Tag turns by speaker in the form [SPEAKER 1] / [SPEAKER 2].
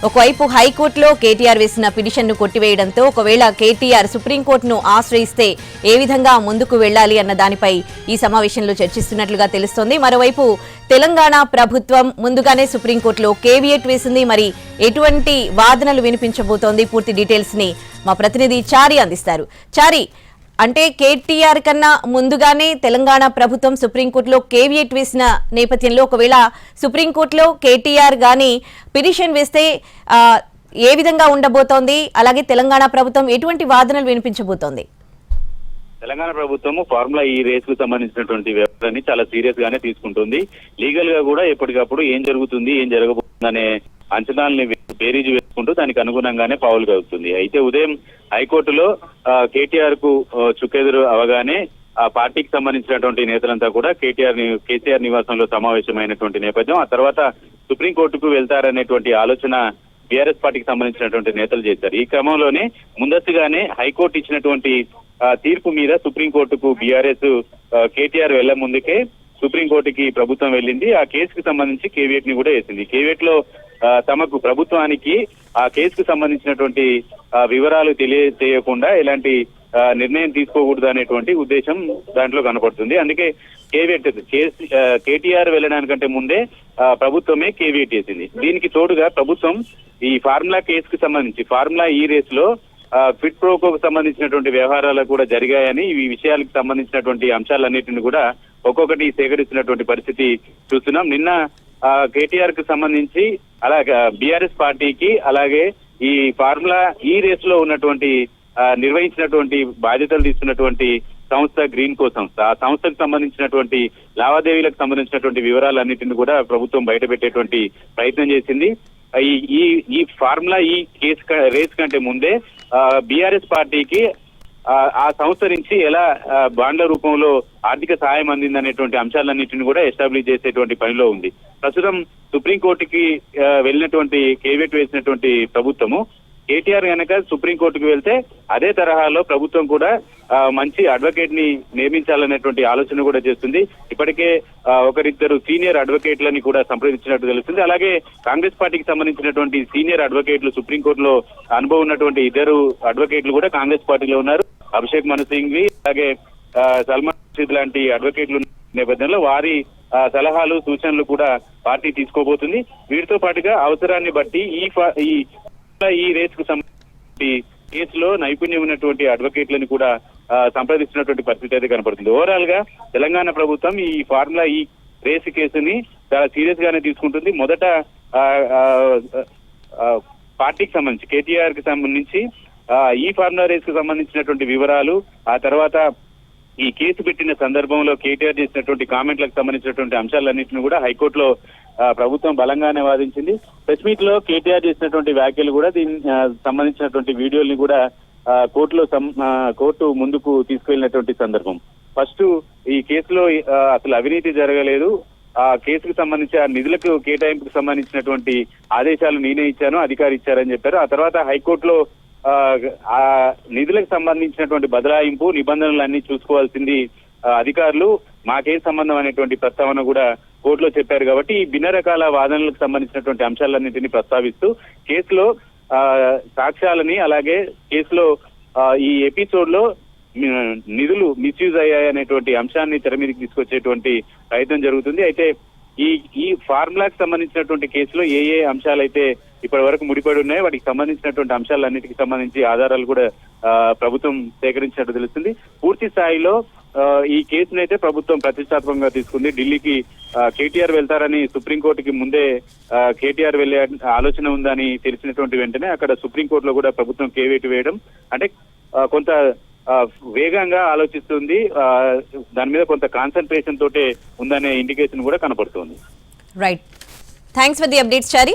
[SPEAKER 1] ఒకవైపు హైకోర్టులో కేటీఆర్ వేసిన పిటిషన్ను కొట్టివేయడంతో ఒకవేళ కేటీఆర్ సుప్రీంకోర్టును ఆశ్రయిస్తే ఏ విధంగా ముందుకు వెళ్లాలి అన్న దానిపై ఈ సమావేశంలో చర్చిస్తున్నట్లుగా తెలుస్తోంది. మరోవైపు తెలంగాణ ప్రభుత్వం ముందుగానే సుప్రీంకోర్టులో కేవియట్ వేసింది. మరి ఎటువంటి వాదనలు వినిపించబోతోంది? పూర్తి డీటెయిల్స్ ని మా ప్రతినిధి చారి అందిస్తారు. చారి, అంటే కేటీఆర్ కన్నా ముందుగానే తెలంగాణ ప్రభుత్వం సుప్రీంకోర్టులో కేవియట్ వేసిన నేపథ్యంలో ఒకవేళ సుప్రీంకోర్టులో కేటీఆర్ గాని పిటిషన్ వేస్తే ఏ విధంగా ఉండబోతోంది? అలాగే తెలంగాణ ప్రభుత్వం ఎటువంటి వాదనలు వినిపించబోతోంది?
[SPEAKER 2] తెలంగాణ ప్రభుత్వము ఫార్ములా ఈ రేస్ కు సంబంధించినటువంటి వ్యవహారాన్ని చాలా సీరియస్ గానే తీసుకుంటుంది. లీగల్ గా కూడా ఎప్పటికప్పుడు ఏం జరుగుతుంది, ఏం జరగబోతుందనే అంచనాలని బేరీజు వేసుకుంటూ దానికి అనుగుణంగానే పావులు కలుగుతుంది. అయితే ఉదయం హైకోర్టులో కేటీఆర్ కు చుక్కెదురు అవగానే ఆ పార్టీకి సంబంధించినటువంటి నేతలంతా కూడా కేసీఆర్ నివాసంలో సమావేశమైనటువంటి నేపథ్యం. ఆ తర్వాత సుప్రీంకోర్టుకు వెళ్తారనేటువంటి ఆలోచన బీఆర్ఎస్ పార్టీకి సంబంధించినటువంటి నేతలు చేశారు. ఈ క్రమంలోనే ముందస్తుగానే హైకోర్టు ఇచ్చినటువంటి తీర్పు మీద సుప్రీంకోర్టుకు బీఆర్ఎస్ కేటీఆర్ వెళ్లే ముందుకే సుప్రీంకోర్టుకి ప్రభుత్వం వెళ్ళింది. ఆ కేసుకు సంబంధించి కేవియట్ ని కూడా వేసింది. కేవియట్ లో తమకు ప్రభుత్వానికి ఆ కేసుకు సంబంధించినటువంటి వివరాలు తెలియజేయకుండా ఎలాంటి నిర్ణయం తీసుకోకూడదు అనేటువంటి ఉద్దేశం దాంట్లో కనపడుతుంది. అందుకే కేవియట్ కేటీఆర్ వెళ్ళడానికంటే ముందే ప్రభుత్వమే కేవియట్ వేసింది. దీనికి తోడుగా ప్రభుత్వం ఈ ఫార్ములా కేసుకు సంబంధించి ఫార్ములా ఈ రేస్ లో క్విడ్ ప్రోకోకు సంబంధించినటువంటి వ్యవహారాలు కూడా జరిగాయని, ఈ విషయాలకు సంబంధించినటువంటి అంశాలన్నింటిని కూడా ఒక్కొక్కటి సేకరిస్తున్నటువంటి పరిస్థితి చూస్తున్నాం. నిన్న కేటీఆర్ కు సంబంధించి అలాగే బీఆర్ఎస్ పార్టీకి అలాగే ఈ ఫార్ములా ఈ రేస్ లో ఉన్నటువంటి నిర్వహించినటువంటి బాధ్యతలు తీసుకున్నటువంటి సంస్థ గ్రీన్ కో సంస్థ, ఆ సంస్థకు సంబంధించినటువంటి లావాదేవీలకు సంబంధించినటువంటి వివరాలన్నింటినీ కూడా ప్రభుత్వం బయటపెట్టేటువంటి ప్రయత్నం చేసింది. ఈ ఫార్ములా ఈ రేస్ కంటే ముందే బీఆర్ఎస్ పార్టీకి ఆ సంస్థ నుంచి ఎలా బాండ్ల రూపంలో ఆర్థిక సహాయం అందిందనేటువంటి అంశాలన్నింటినీ కూడా ఎస్టాబ్లిష్ చేసేటువంటి పనిలో ఉంది. ప్రస్తుతం సుప్రీంకోర్టుకి వెళ్ళినటువంటి కేవియట్ వేసినటువంటి ప్రభుత్వము కేటీఆర్ కనుక సుప్రీంకోర్టుకు వెళ్తే అదే తరహాలో ప్రభుత్వం కూడా మంచి అడ్వకేట్ ని నియమించాలనేటువంటి ఆలోచన కూడా చేస్తుంది. ఇప్పటికే ఒకరిద్దరు సీనియర్ అడ్వకేట్లని కూడా సంప్రదించినట్టు తెలుస్తుంది. అలాగే కాంగ్రెస్ పార్టీకి సంబంధించినటువంటి సీనియర్ అడ్వకేట్లు సుప్రీంకోర్టులో అనుభవం ఉన్నటువంటి ఇద్దరు అడ్వకేట్లు కూడా కాంగ్రెస్ పార్టీలో ఉన్నారు. అభిషేక్ మను సింఘ్వి అలాగే సల్మాన్ రషీద్ లాంటి అడ్వకేట్లు నేపథ్యంలో వారి సలహాలు సూచనలు కూడా పార్టీ తీసుకోబోతుంది. వీటితో పాటుగా అవసరాన్ని బట్టి ఈ రేస్ కు సంబంధించి కేసులో నైపుణ్యం ఉన్నటువంటి అడ్వకేట్లను కూడా సంప్రదిస్తున్నటువంటి పరిస్థితి అయితే కనపడుతుంది. ఓవరాల్ గా తెలంగాణ ప్రభుత్వం ఈ ఫార్ములా ఈ రేస్ కేసుని చాలా సీరియస్ గానే తీసుకుంటుంది. మొదట పార్టీకి సంబంధించి కేటీఆర్ కి సంబంధించి ఈ ఫార్ములా రేస్ కు సంబంధించినటువంటి వివరాలు, ఆ తర్వాత ఈ కేసు పెట్టిన సందర్భంలో కేటీఆర్ చేసినటువంటి కామెంట్లకు సంబంధించినటువంటి అంశాలన్నింటినీ కూడా హైకోర్టులో ప్రభుత్వం బలంగానే వాదించింది. ప్రెస్ మీట్ లో కేటీఆర్ చేసినటువంటి వ్యాఖ్యలు కూడా దీనికి సంబంధించినటువంటి వీడియోల్ని కూడా కోర్టు ముందుకు తీసుకెళ్లినటువంటి సందర్భం. ఫస్ట్ ఈ కేసులో అసలు అవినీతి జరగలేదు, ఆ కేసుకు సంబంధించి ఆ నిధులకు కేటాయింపుకు సంబంధించినటువంటి ఆదేశాలు నేనే ఇచ్చాను, అధికారి ఇచ్చారని చెప్పారు. ఆ తర్వాత హైకోర్టులో ఆ నిధులకు సంబంధించినటువంటి బదలాయింపు నిబంధనలన్నీ చూసుకోవాల్సింది అధికారులు, మాకేం సంబంధం అనేటువంటి ప్రస్తావన కూడా కోర్టులో చెప్పారు. కాబట్టి ఈ భిన్న రకాల వాదనలకు సంబంధించినటువంటి అంశాలన్నింటినీ ప్రస్తావిస్తూ కేసులో సాక్ష్యాలని అలాగే కేసులో ఈ ఎపిసోడ్ లో నిధులు మిస్యూజ్ అయ్యాయనేటువంటి అంశాన్ని తెర మీదకి తీసుకొచ్చేటువంటి ప్రయత్నం జరుగుతుంది. అయితే ఈ ఫార్ములాకి సంబంధించినటువంటి కేసులో ఏ అంశాలైతే ఇప్పటి వరకు ముడిపడి ఉన్నాయో వాటికి సంబంధించినటువంటి అంశాలన్నిటికి సంబంధించి ఆధారాలు కూడా ప్రభుత్వం సేకరించినట్టు తెలుస్తుంది. పూర్తి స్థాయిలో ఈ కేసునైతే ప్రభుత్వం ప్రతిష్టాత్మకంగా తీసుకుంది. ఢిల్లీకి కేటీఆర్ వెళ్తారని సుప్రీంకోర్టుకి ముందే కేటీఆర్ వెళ్లే ఆలోచన ఉందని తెలిసినటువంటి వెంటనే అక్కడ సుప్రీంకోర్టులో కూడా ప్రభుత్వం కేవియట్ వేయడం అంటే కొంత వేగంగా ఆలోచిస్తుంది, దాని మీద కొంత కాన్సన్ట్రేషన్ తోటే ఉందనే ఇండికేషన్ కూడా కనపడుతుంది.
[SPEAKER 1] Right, thanks for the updates Chari.